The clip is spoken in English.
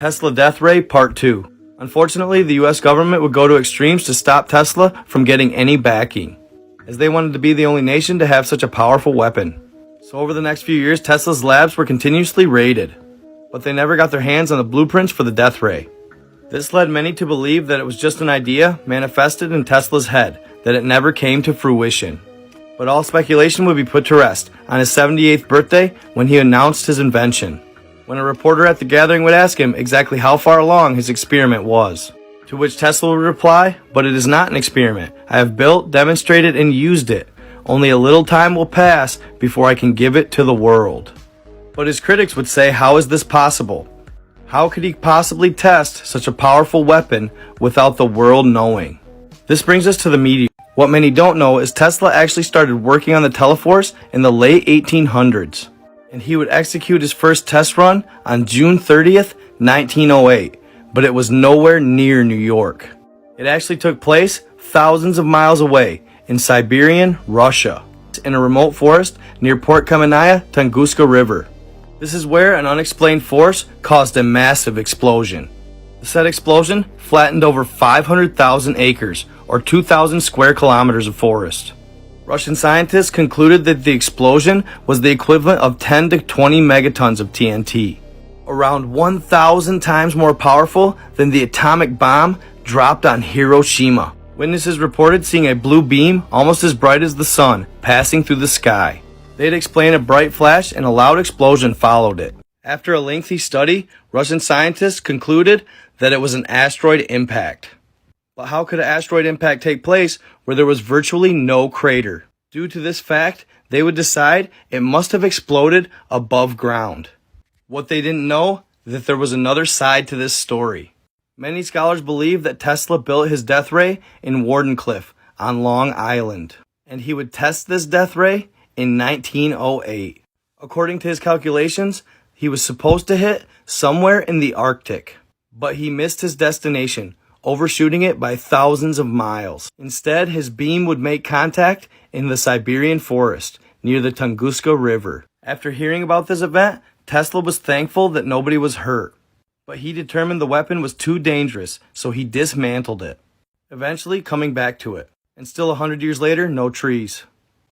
Tesla Death Ray Part 2. Unfortunately, the US government would go to extremes to stop Tesla from getting any backing, as they wanted to be the only nation to have such a powerful weapon. So over the next few years, Tesla's labs were continuously raided, but they never got their hands on the blueprints for the Death Ray. This led many to believe that it was just an idea manifested in Tesla's head, that it never came to fruition. But all speculation would be put to rest on his 78th birthday when he announced his invention, when a reporter at the gathering would ask him exactly how far along his experiment was. To which Tesla would reply, "But it is not an experiment. I have built, demonstrated, and used it. Only a little time will pass before I can give it to the world." But his critics would say, how is this possible? How could he possibly test such a powerful weapon without the world knowing? This brings us to the meteor. What many don't know is Tesla actually started working on the Teleforce in the late 1800s. And he would execute his first test run on June 30th, 1908, but it was nowhere near New York. It actually took place thousands of miles away in Siberian Russia, in a remote forest near Port Kamenaya, Tunguska River. This is where an unexplained force caused a massive explosion. The said explosion flattened over 500,000 acres, or 2,000 square kilometers of forest. Russian scientists concluded that the explosion was the equivalent of 10 to 20 megatons of TNT, around 1,000 times more powerful than the atomic bomb dropped on Hiroshima. Witnesses reported seeing a blue beam almost as bright as the sun passing through the sky. They'd explain a bright flash and a loud explosion followed it. After a lengthy study, Russian scientists concluded that it was an asteroid impact. But how could an asteroid impact take place where there was virtually no crater? Due to this fact, they would decide it must have exploded above ground. What they didn't know, that there was another side to this story. Many scholars believe that Tesla built his death ray in Wardenclyffe on Long Island, and he would test this death ray in 1908. According to his calculations, he was supposed to hit somewhere in the Arctic, but he missed his destination, overshooting it by thousands of miles. Instead, his beam would make contact in the Siberian forest near the Tunguska River. After hearing about this event, Tesla was thankful that nobody was hurt, but he determined the weapon was too dangerous, so he dismantled it, eventually coming back to it. And still 100 years later, no trees.